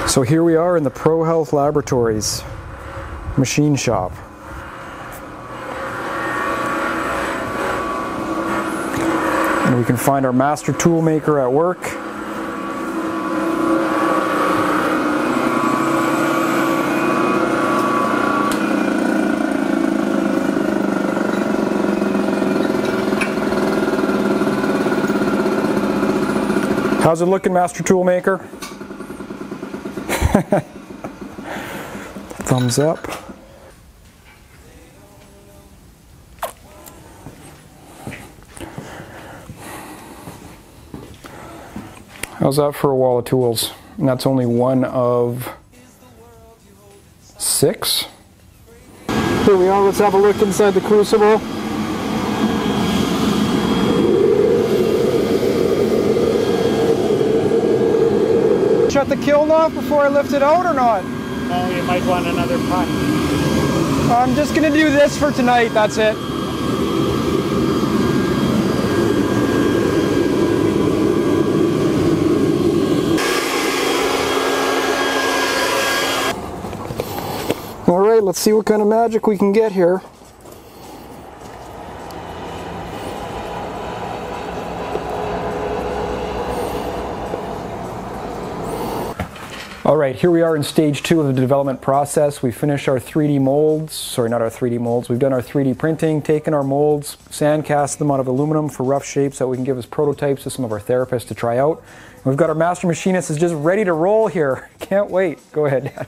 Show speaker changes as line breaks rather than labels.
So here we are in the Pro Health Laboratories machine shop. And we can find our master tool maker at work. How's it looking, master tool maker? Thumbs up. How's that for a wall of tools? And that's only one of 6. Here we are, let's have a look inside the crucible. Shut the kiln off before I lift it out or not?
No, you might want another pot.
I'm just gonna do this for tonight, that's it. All right, let's see what kind of magic we can get here. All right, here we are in stage 2 of the development process. We finished our 3D molds, sorry, not our 3D molds. We've done our 3D printing, taken our molds, sand cast them out of aluminum for rough shapes that we can give as prototypes to some of our therapists to try out. We've got our master machinist is just ready to roll here. Can't wait. Go ahead, Dad.